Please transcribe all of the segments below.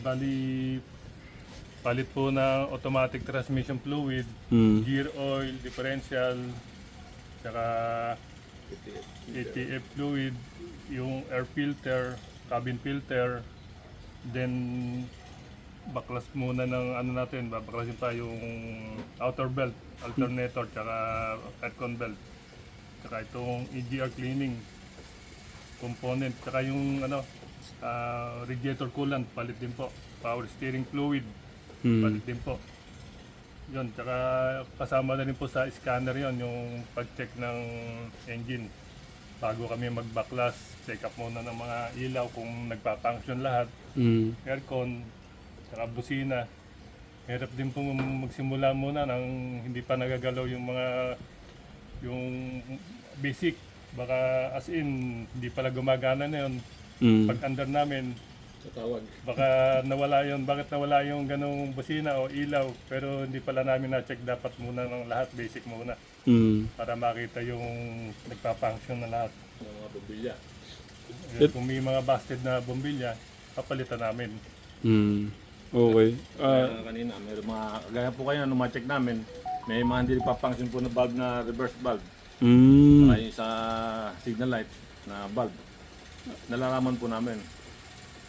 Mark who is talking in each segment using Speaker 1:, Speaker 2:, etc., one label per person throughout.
Speaker 1: Bali, palit po ng automatic transmission fluid, gear oil, differential, saka ATF fluid, yung air filter, cabin filter, then baklas muna ng ano natin, babaklasin pa yung outer belt, alternator, saka aircon belt, saka itong EGR cleaning component, saka yung ano, radiator coolant, palit din po, power steering fluid, palit din po. Yun, tsaka kasama na rin po sa scanner yon yung pag-check ng engine. Bago kami magbaklas, check up muna ng mga ilaw kung nagpa-function lahat, aircon, tsaka busina. Hirap din po magsimula muna nang hindi pa nagagalaw yung basic. Baka as in, hindi pala gumagana na yun. Pag under namin, baka nawala yun. Bakit nawala yung ganong busina o ilaw? Pero hindi pala namin na-check, dapat muna ng lahat, basic muna. Para makita yung nagpa-function na lahat.
Speaker 2: Mga bombilya.
Speaker 1: Kung may mga busted na bombilya, papalitan namin.
Speaker 3: Okay.
Speaker 2: Kanina, may mga, gaya po kayo na check namin, may mga hindi pa-function po na valve na reverse valve. Saka yung sa signal light na valve. Nalalaman po namin.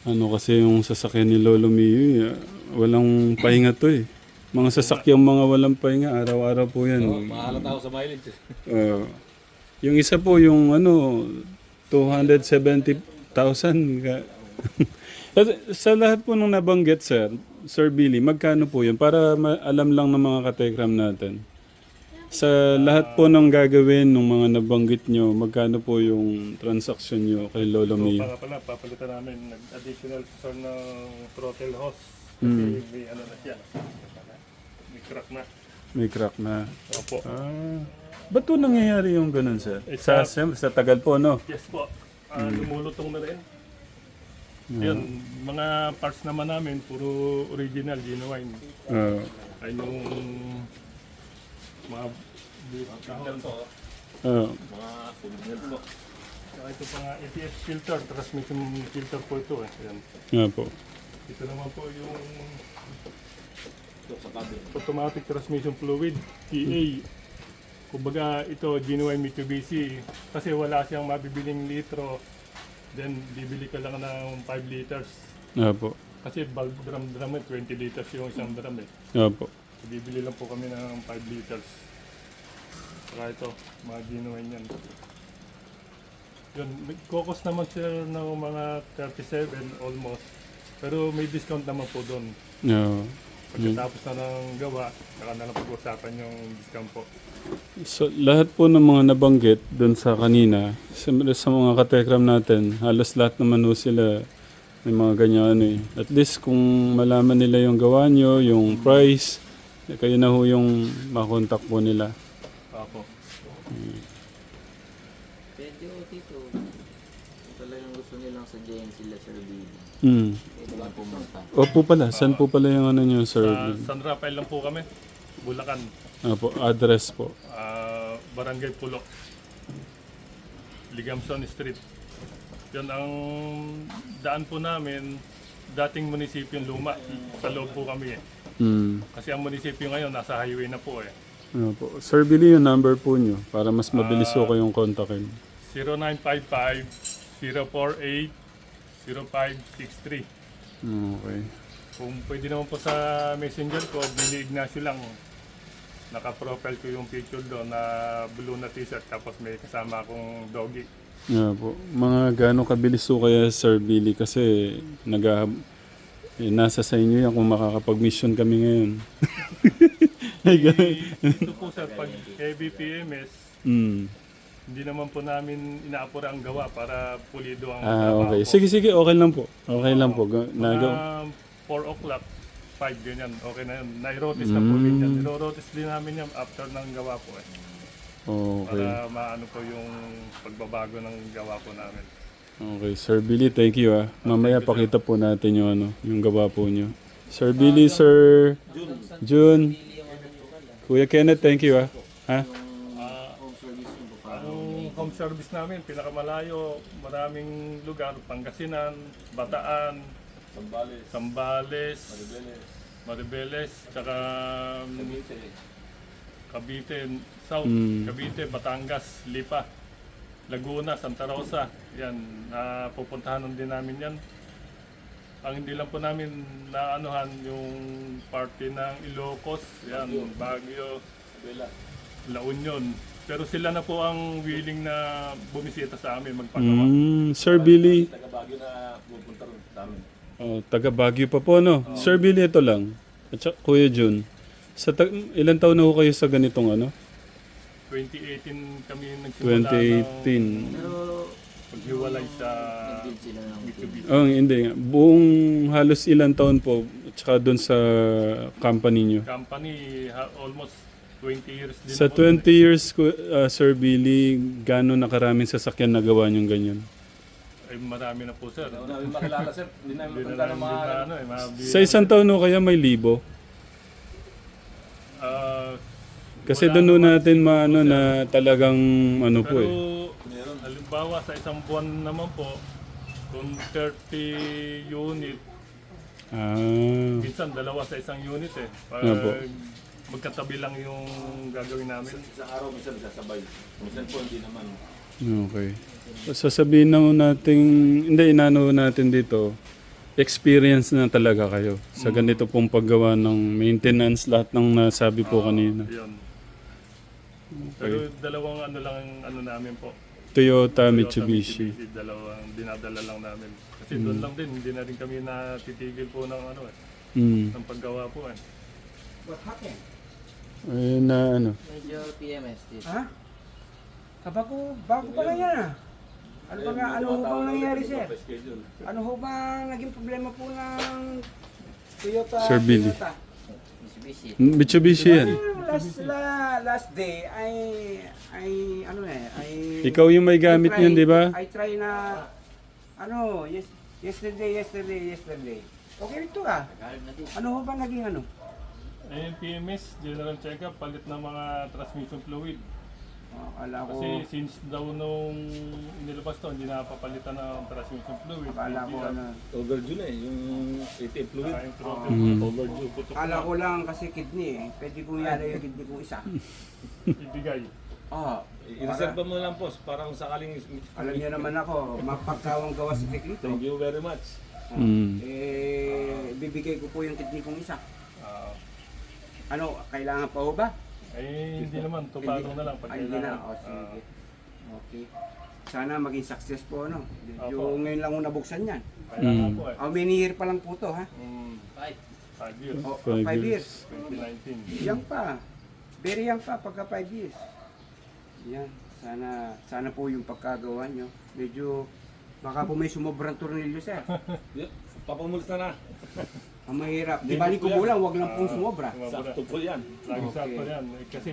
Speaker 3: Ano kasi yung sasakyan ni Lolo Mio, walang pahinga to eh. Mga sasakyang mga walang pahinga, araw-araw po yan.
Speaker 2: Mahalata ako sa mileage.
Speaker 3: Yung isa po yung ano, 270,000. Sa lahat po nung nabanggit, Sir Billy, magkano po yun? Para alam lang ng mga katekram natin. Sa lahat po ng gagawin ng mga nabanggit nyo, magkano po yung transaction nyo kay Lolo Mio?
Speaker 1: Para pala, papalitan namin additional sensor ng throttle hose. Kasi may ano na siya. May crack na.
Speaker 3: May crack na.
Speaker 1: Opo.
Speaker 3: Ba't po nangyayari yung ganun, sir? Sa tagal po, no?
Speaker 1: Yes po. Lumulutong na rin. Yun, mga parts naman namin, puro original, genuine. Ay yung mga
Speaker 2: Signal po. Mga original po.
Speaker 1: Saka ito pa nga ATF filter, transmission filter po ito eh. Yan.
Speaker 3: Nga po.
Speaker 1: Ito naman po yung
Speaker 2: Ito sa cabin.
Speaker 1: automatic transmission fluid, TA. Kumbaga ito genuine Mitsubishi kasi wala siyang mabibiling litro, then bibili ka lang ng 5 liters.
Speaker 3: Nga po.
Speaker 1: Kasi bulk drum eh, 20 liters yung isang drum eh.
Speaker 3: Nga po.
Speaker 1: So, bibili lang po kami ng 5 liters. Saka ito, mga genuine yan. Yun, kokos naman sila ng mga 37 almost. Pero may discount naman po doon.
Speaker 3: Yeah.
Speaker 1: Pagkatapos na ng gawa, saka na lang pag-usapan yung discount po.
Speaker 3: So, lahat po ng mga nabanggit doon sa kanina, sa mga katekram natin, halos lahat naman po sila may mga ganyan ano eh. At least kung malaman nila yung gawa nyo, yung price, kayo na ho yung makontak po nila.
Speaker 1: Opo.
Speaker 4: Pwede o tito. Kung talagang gusto nilang sadyain sila Sir Billy. Pwede lang pumunta.
Speaker 3: Opo pala, saan po pala yung ano nyo, sir?
Speaker 1: Sa San Rafael lang po kami, Bulacan.
Speaker 3: Opo, address po.
Speaker 1: Barangay Pulok. Ligamson Street. Yun ang daan po namin, dating munisipyo Luma. Sa loob po kami eh. Kasi ang munisipyo ngayon, nasa highway na po eh.
Speaker 3: Opo. Sir Billy, yung number po nyo para mas mabilis po kayong kontakin.
Speaker 1: 0955-048-0563.
Speaker 3: Okay.
Speaker 1: Kung pwede naman po sa messenger ko, Billy Ignacio lang. Naka-profile ko yung picture doon na blue na t-shirt tapos may kasama akong doggy.
Speaker 3: Yeah, po. Mga gaano kabilis po kaya Sir Billy kasi nasa sa inyo yan kung makakapag-mission kami ngayon.
Speaker 1: Ito po sa pag KBPMS, hindi naman po namin inaapura ang gawa para pulido ang trabaho
Speaker 3: okay.
Speaker 1: po.
Speaker 3: Sige, okay lang po. Okay lang po.
Speaker 1: Mga 4 o'clock, 5 ganyan, okay na yun. Nai-rotis na po din yan. Iro-rotis din namin yan after ng gawa po eh.
Speaker 3: Okay.
Speaker 1: Para maano po yung pagbabago ng gawa po namin.
Speaker 3: Okay, Sir Billy, thank you ah. Mamaya pakita po natin yung ano, yung gawa po nyo. Sir Billy, Sir June. Kuya Kenneth, thank you ah. Ha?
Speaker 1: Ang home service namin, pinakamalayo, maraming lugar, Pangasinan, Bataan, Sambales,
Speaker 2: Maribeles,
Speaker 1: Maribeles, tsaka
Speaker 2: Cavite.
Speaker 1: Cavite South, Cavite, Batangas, Lipa, Laguna, Santa Rosa. Yan, pupuntahan din namin yan. Ang hindi lang po namin naanuhan yung party ng Ilocos, yan, Baguio, La Union. Pero sila na po ang willing na bumisita sa amin, magpagawa.
Speaker 3: Sir Billy,
Speaker 2: Taga Baguio na pupunta rin sa amin.
Speaker 3: taga Baguio pa po, no? Sir Billy, ito lang. At saka, Kuya Jun, ilan taon na ho kayo sa ganitong ano?
Speaker 1: 2018 kami nagsimula
Speaker 3: 2018.
Speaker 4: Pero
Speaker 1: paghiwalay sa
Speaker 4: nag-build sila ng
Speaker 1: Mitsubishi.
Speaker 3: Oh, hindi nga. Buong halos ilang taon po, at saka doon sa company nyo?
Speaker 1: Company, almost 20 years din
Speaker 3: Sa
Speaker 1: po.
Speaker 3: 20 years, Sir Billy, gano'n na karaming sasakyan na gawa niyong ganyan?
Speaker 1: Ay, marami na po, sir.
Speaker 2: Hindi namin makilala, sir. Hindi namin
Speaker 1: Hindi
Speaker 2: matanda
Speaker 1: na
Speaker 2: ng mga...
Speaker 3: Sa isang taon ho kaya may libo? Kasi
Speaker 1: wala
Speaker 3: doon ho
Speaker 1: naman
Speaker 3: natin
Speaker 1: siguro,
Speaker 3: maano
Speaker 1: sir.
Speaker 3: na talagang ano po
Speaker 1: Pero,
Speaker 3: eh.
Speaker 1: halimbawa sa isang buwan naman po, kung 30 unit,
Speaker 3: Ah,
Speaker 1: minsan dalawa sa isang unit eh. Pag
Speaker 3: Opo.
Speaker 1: magkatabi lang yung gagawin namin.
Speaker 2: Sa araw, minsan sasabay. Minsan po, hindi naman.
Speaker 3: okay. Sasabihin na ho natin, hindi inano ho natin dito, experience na talaga kayo sa ganito pong paggawa ng maintenance, lahat ng nasabi po kanina.
Speaker 1: Yun. Pero dalawang ano lang ang ano namin po.
Speaker 3: Toyota,
Speaker 1: Toyota,
Speaker 3: Mitsubishi.
Speaker 1: Dalawang dinadala lang namin. Kasi doon lang din, hindi na rin kami natitigil po ng ano eh,
Speaker 3: Mm.
Speaker 1: ng paggawa po eh.
Speaker 5: What happened?
Speaker 3: Eh, na ano.
Speaker 4: medyo PMS dito.
Speaker 5: Ha? Bago pa lang yan ah. Ano ba nga, ano ho bang nangyari sir? Ano ho bang naging problema po ng Toyota?
Speaker 3: Sir Billy.
Speaker 5: Toyota?
Speaker 4: Mitsubishi.
Speaker 3: Mitsubishi yan.
Speaker 5: Last day ay ano eh, ay
Speaker 3: Ikaw yung may gamit
Speaker 5: I try-
Speaker 3: niyan, di ba?
Speaker 5: I try na ano, yesterday. Okay ito ah.
Speaker 4: Nagharap na dito.
Speaker 5: Ano ho ba naging ano?
Speaker 1: Ayun, PMS, general check-up, palit ng mga transmission fluid.
Speaker 5: Akala ko,
Speaker 1: Kasi since daw nung inilabas to, hindi napapalitan ng transmission fluid.
Speaker 5: akala ko ano.
Speaker 2: Overdue na eh, yung ATF fluid.
Speaker 1: Saka yung throttle, overdue, putok
Speaker 5: Akala
Speaker 1: na,
Speaker 5: ko lang kasi kidney eh. Pwede po yan yung kidney ko isa.
Speaker 1: ibigay.
Speaker 5: Oh,
Speaker 2: I-reserve mo lang po, parang sakaling...
Speaker 5: alam niyo naman ako, mapagkawang gawa sa teklito.
Speaker 2: Thank you very much.
Speaker 3: Mm.
Speaker 5: Bibigay ko po yung kidney kong isa.
Speaker 1: Ah,
Speaker 5: Ano, kailangan pa ho ba?
Speaker 1: hindi naman, tupado na lang pag
Speaker 5: Ay, hindi na.
Speaker 1: kailangan.
Speaker 5: O, sige. Okay. Sana maging success po, ano? Medyo
Speaker 1: Opo.
Speaker 5: ngayon lang ako nabuksan yan.
Speaker 1: Kaya nga po eh.
Speaker 5: How many year pa lang po to, ha?
Speaker 1: 5 years,
Speaker 5: O,
Speaker 3: 5
Speaker 5: 5
Speaker 3: years.
Speaker 5: years.
Speaker 1: 2019.
Speaker 5: Young pa. Very young pa pagka 5 years. Yan. Sana po yung pagkagawa nyo. Medyo, baka po may sumobrang tornilyo, sir.
Speaker 2: Yeah, papamulis na na.
Speaker 5: Ang mahirap. Di bali ko lang, wag lang pong sumobra.
Speaker 2: Sakto po yan.
Speaker 1: Lagi sa
Speaker 5: Okay.
Speaker 1: po yan. Kasi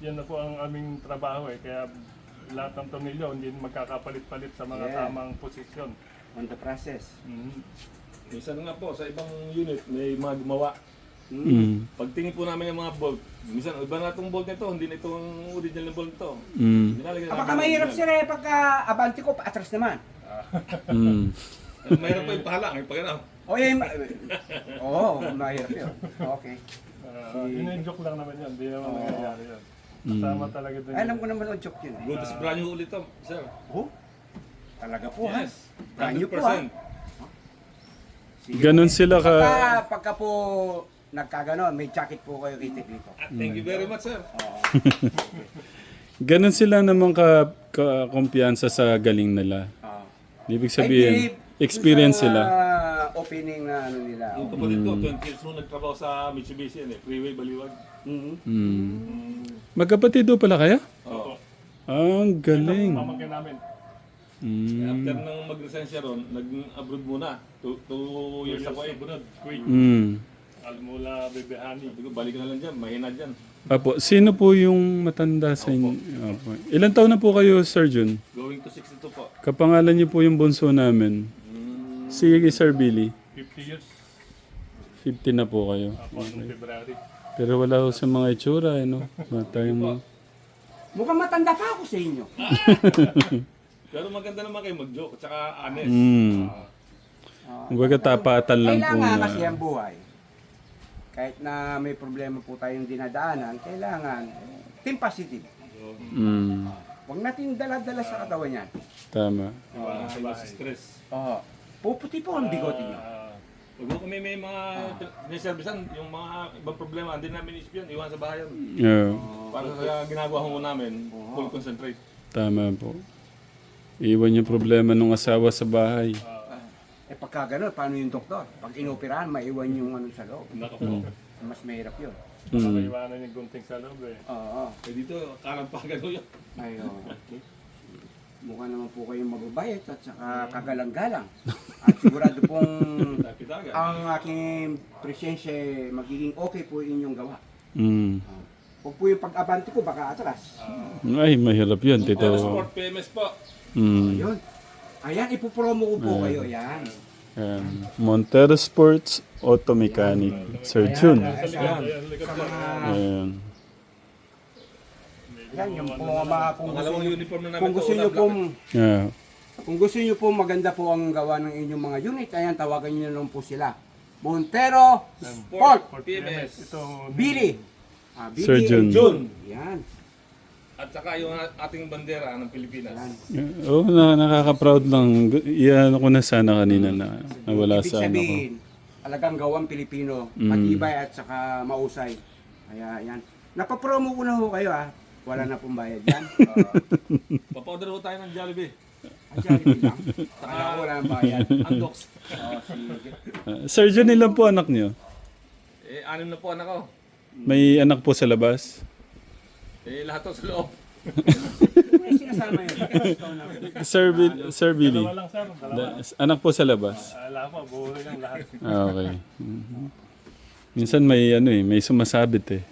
Speaker 1: yan na po ang aming trabaho eh. Kaya lahat ng tornilyo hindi magkakapalit-palit sa mga
Speaker 5: Yeah.
Speaker 1: tamang posisyon.
Speaker 5: On the process.
Speaker 1: Mhm.
Speaker 2: Minsan nga po, sa ibang unit, may mga gumawa.
Speaker 3: Mm.
Speaker 2: Pagtingin po namin yung mga bolt, minsan iba na itong bolt nito, hindi na itong original na bolt nito.
Speaker 3: Mm.
Speaker 2: Nilalagay
Speaker 5: Baka
Speaker 2: namin
Speaker 5: mahirap,
Speaker 2: original.
Speaker 5: sir, eh, pagka abante ko, paatras naman.
Speaker 3: Mm.
Speaker 2: Mahirap po yung pahala, yung pagkano.
Speaker 5: O yan, oo, mahirap yun. Okay.
Speaker 1: Joke lang naman yan. Hindi naman nangyayari yan. Kasama talaga din.
Speaker 5: Alam ko naman ang joke yun.
Speaker 2: Good, brand new ulit to, sir.
Speaker 5: Oh, talaga po, ha?
Speaker 2: Yes,
Speaker 5: Brand new po, ha?
Speaker 2: 100%.
Speaker 5: Sige.
Speaker 3: Ganon sila ka...
Speaker 5: Pagka po nagkaganon, may jacket po kayo kay dito.
Speaker 2: Thank you very much, sir.
Speaker 5: Oo.
Speaker 3: Ganon sila naman ka-kumpiyansa sa galing nila.
Speaker 5: Oo.
Speaker 3: Ibig
Speaker 5: I
Speaker 3: sabihin,
Speaker 5: believe
Speaker 3: experience
Speaker 5: sa
Speaker 3: sila.
Speaker 5: opening na ano nila.
Speaker 2: Yung kapatid ko, 20 years nung nagtrabaho sa Mitsubishi yan eh, Freeway Baliwag.
Speaker 5: Mhm.
Speaker 3: Mm. Magkapatid do pala kaya?
Speaker 2: Oo.
Speaker 3: Ang galing.
Speaker 1: Pamangkin namin.
Speaker 3: Mm.
Speaker 2: After nang mag-resign siya ron, nag-abroad muna. 2 years ako eh.
Speaker 1: Bunod, quick.
Speaker 3: Mm.
Speaker 1: Almula Bebehani.
Speaker 2: Sabi ko, balik na lang dyan, mahina dyan.
Speaker 3: Apo, sino po yung matanda sa inyo? Apo. Ilan taon na po kayo, Sir Jun?
Speaker 2: Going to 62 po.
Speaker 3: Kapangalan niyo po yung bunso namin. Si Sir Billy.
Speaker 1: 50 years.
Speaker 3: 50 na po kayo.
Speaker 1: Ako noong February.
Speaker 3: Pero wala ho sa mga itsura, eh, no? Bata yung mga...
Speaker 5: Mukhang matanda pa ako sa inyo.
Speaker 2: Pero maganda naman kayo mag-joke, at saka honest.
Speaker 3: Mm. Kumbaga tapatan lang po
Speaker 5: Kailangan
Speaker 3: na.
Speaker 5: kasi ang buhay. Kahit na may problema po tayong dinadaanan, kailangan team positive.
Speaker 3: Mm,
Speaker 5: Huwag natin dala-dala sa katawan yan.
Speaker 3: tama.
Speaker 2: stress.
Speaker 5: Oo. Puputi po ang bigote niyo.
Speaker 2: Pag kami may mga niservisan, yung mga ibang problema, hindi namin isip yun, iwan sa bahay yun.
Speaker 3: Yeah,
Speaker 2: Para sa ginagawa ko namin, full concentrate.
Speaker 3: tama po. Iwan yung problema ng asawa sa bahay.
Speaker 5: Pagka gano'n, paano yung doktor? Pag inoperahan, maiwan yung ano sa loob.
Speaker 1: Nako.
Speaker 5: Mas mahirap yun.
Speaker 3: Mm.
Speaker 1: Iwanan yung gunting sa loob eh.
Speaker 5: Oo.
Speaker 2: Dito, kalampagan ko yun.
Speaker 5: Ayun. Mukha naman po kayong mababayat at saka kagalang-galang. At sigurado pong
Speaker 2: Pitagan.
Speaker 5: ang aking presensya magiging okay po inyong gawa.
Speaker 3: Mm.
Speaker 5: Huwag po yung pag-abante ko, baka atras.
Speaker 3: Ay, mahirap yun, Tito.
Speaker 2: Sport PMS po.
Speaker 3: Mm.
Speaker 5: Ayun. Ayan, ipopromo ko po kayo. Ayan.
Speaker 3: Montero Sports Auto Mechanic. Sir Jun.
Speaker 5: Ayan. Sa mga...
Speaker 3: Ayan.
Speaker 5: Yan, yung po mga kung gusto
Speaker 2: Pangalawang
Speaker 5: nyo,
Speaker 2: uniform na namin
Speaker 5: kung gusto nyo pong
Speaker 3: Yeah.
Speaker 5: kung gusto nyo po maganda po ang gawa ng inyong mga unit, ayan, tawagan nyo na lang po sila. Montero Sport
Speaker 2: PMS.
Speaker 1: Ito,
Speaker 5: Billy. Billy
Speaker 3: Sir Jun.
Speaker 5: and Jun. Yan.
Speaker 2: At saka yung ating bandera ng Pilipinas.
Speaker 5: Yan.
Speaker 3: Oh, nakaka-proud lang. Iyan ko na sana kanina na nawala
Speaker 5: Ibig
Speaker 3: sa ano ko.
Speaker 5: sabihin, alagang gawang Pilipino, matibay at saka mausay. Kaya yan. Napapromo ko na ho kayo Wala na pong bayad yan.
Speaker 2: Paporder ho tayo ng Jollibee.
Speaker 5: At Jollibee lang. Akala ko wala nang bayad.
Speaker 2: Andox.
Speaker 5: Sige.
Speaker 3: Sir Jun, ilan po anak niyo?
Speaker 2: 6 na po anak ko.
Speaker 3: May anak po sa labas?
Speaker 2: Lahat to sa loob.
Speaker 5: May sinasama yun. Ikaw na.
Speaker 3: Sir Billy,
Speaker 1: dalawa lang sir. Dalawa.
Speaker 3: anak po sa labas?
Speaker 1: Ala ko, buhay lang lahat.
Speaker 3: Okay. Mhm. Minsan may may sumasabit eh.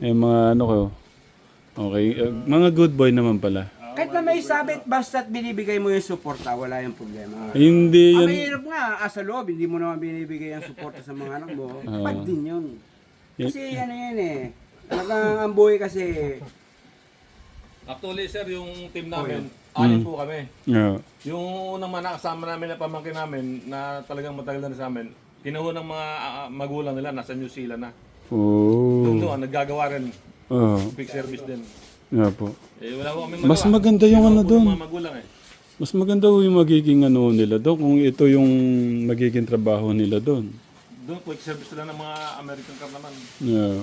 Speaker 3: Mga ano ko. Okay, mga good boy naman pala.
Speaker 5: Kahit na may sabit, basta't binibigay mo yung suporta, wala yung problema.
Speaker 3: Hindi
Speaker 5: Ang
Speaker 3: yan.
Speaker 5: mahirap nga, sa loob, hindi mo naman binibigay ang suporta sa mga anak mo. Pag din yun. Kasi yan talagang ang buhay kasi,
Speaker 2: Actually sir, yung team namin, 6 po kami.
Speaker 3: Yeah.
Speaker 2: Yung unang mga nakasama namin na pamangkin namin na talagang matagal na sa amin, kinuha ng mga magulang nila, nasa New Zealand na.
Speaker 3: Oh.
Speaker 2: Doon, naggagawa rin.
Speaker 3: Oh.
Speaker 2: Quick service din.
Speaker 3: Yeah po.
Speaker 2: Wala ko kami
Speaker 3: Mas maganda yung ano doon.
Speaker 2: Mga magulang
Speaker 3: Mas maganda yung magiging ano nila doon kung ito yung magiging trabaho nila doon.
Speaker 2: Doon, quick service lang ng mga American car naman.
Speaker 3: Yeah.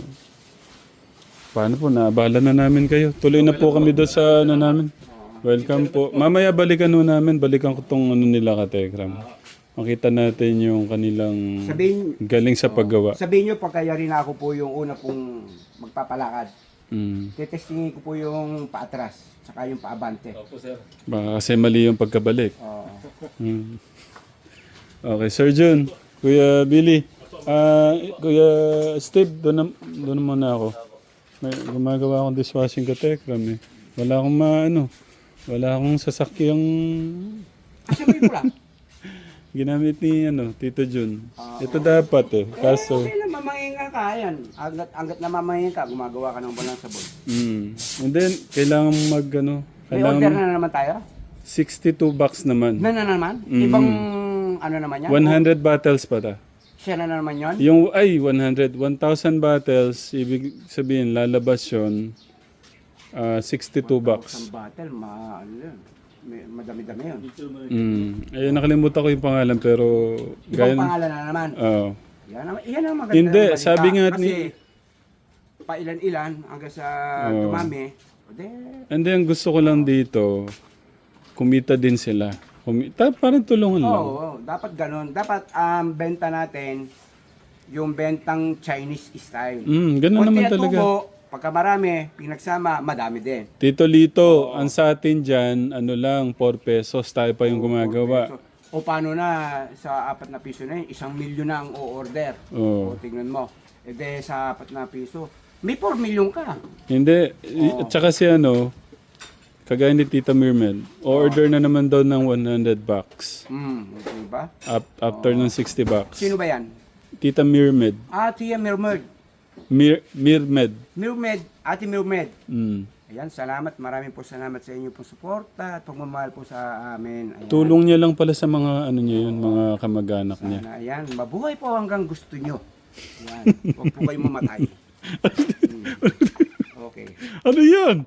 Speaker 3: Paano po, naabala na namin kayo. Tuloy na po kami doon sa ano namin. Welcome po. Mamaya balikan ho namin. Balikan ko tong ano nila Katekram. Makita natin yung kanilang
Speaker 5: sabihin,
Speaker 3: galing sa paggawa.
Speaker 5: sabihin nyo, pagkayari na ako po yung una pong magpapalakad.
Speaker 3: Mm.
Speaker 5: Tetestingin ko po yung paatras, saka yung paabante.
Speaker 2: Opo sir.
Speaker 3: Baka kasi mali yung pagkabalik.
Speaker 5: Oo.
Speaker 3: Mm. Okay, Sir Jun, Kuya Billy, Kuya Steve, doon muna ako. May gumagawa akong dishwashing Katekram eh. Wala akong wala akong sasakyang
Speaker 5: Kasi may pula.
Speaker 3: ginamit ni Tito Jun. Ito dapat eh. Kaso,
Speaker 5: Okay lang, mamahinga ka, yan. Hanggat na mamahinga ka, gumagawa ka ng walang sabon.
Speaker 3: And then, kailangan
Speaker 5: May order
Speaker 3: kailangan
Speaker 5: na naman tayo?
Speaker 3: 62 bucks naman.
Speaker 5: Na naman? Ibang ano naman yan?
Speaker 3: 100 bottles pa ta.
Speaker 5: Siya na naman yun?
Speaker 3: Yung, 1,000 bottles, ibig sabihin, lalabas yun, 62 bucks.
Speaker 5: Isang bottle, madami-dami yun.
Speaker 3: Nakalimutan ko yung pangalan, pero...
Speaker 5: Ibang pangalan na naman.
Speaker 3: Oo.
Speaker 5: Yan ang maganda.
Speaker 3: Hindi,
Speaker 5: ng balita.
Speaker 3: sabi nga
Speaker 5: Kasi,
Speaker 3: ni-
Speaker 5: pailan-ilan hanggang sa
Speaker 3: Oo.
Speaker 5: dumami.
Speaker 3: And then, gusto ko lang dito, kumita din sila. Parang tulungan lang.
Speaker 5: Oo, dapat ganun. Dapat ang benta natin, yung bentang Chinese style.
Speaker 3: Ganun naman
Speaker 5: Konti at
Speaker 3: talaga.
Speaker 5: tubo, pagka marami, pinagsama, madami din.
Speaker 3: Tito Lito, ang sa atin dyan, 4 pesos, tayo pa yung gumagawa.
Speaker 5: O paano na sa 4 na piso na yun, 1 milyon na ang o-order.
Speaker 3: Oo.
Speaker 5: O tingnan mo. E de sa 4 na piso, may 4 milyon ka.
Speaker 3: Hindi, at saka si kagaya ni Tita Mirmel, order na naman daw ng 100 bucks.
Speaker 5: Okay ba?
Speaker 3: After ng 60 bucks.
Speaker 5: Sino ba yan?
Speaker 3: Tita Mirmed.
Speaker 5: Tia Mirmed.
Speaker 3: Mirmed.
Speaker 5: Mirmed, Ate Mirmed. Ayan, salamat. Maraming po salamat sa inyo po suporta at pagmamahal po sa amin. Ayan.
Speaker 3: Tulong niya lang pala sa mga ano niya yun, mga kamag-anak niya.
Speaker 5: Sana, ayan, mabuhay po hanggang gusto nyo. Ayan, huwag po kayong mamatay. Okay.
Speaker 3: Ano yan?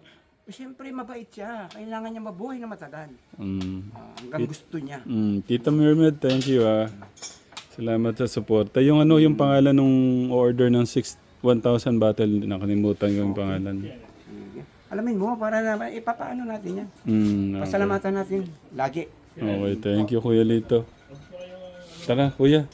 Speaker 5: Siyempre, mabait siya. Kailangan niya mabuhay na matagal.
Speaker 3: Mm.
Speaker 5: Hanggang gusto niya.
Speaker 3: Tita Mermaid, thank you Salamat sa suporta. Yung ano, yung pangalan nung order ng 1,000 bottle, nakalimutan ko yung pangalan.
Speaker 5: Sige. Alamin mo, para naman, ipapaano natin yan.
Speaker 3: Okay.
Speaker 5: Pasalamatan natin lagi.
Speaker 3: Okay, thank you Kuya Lito. Tara, Kuya.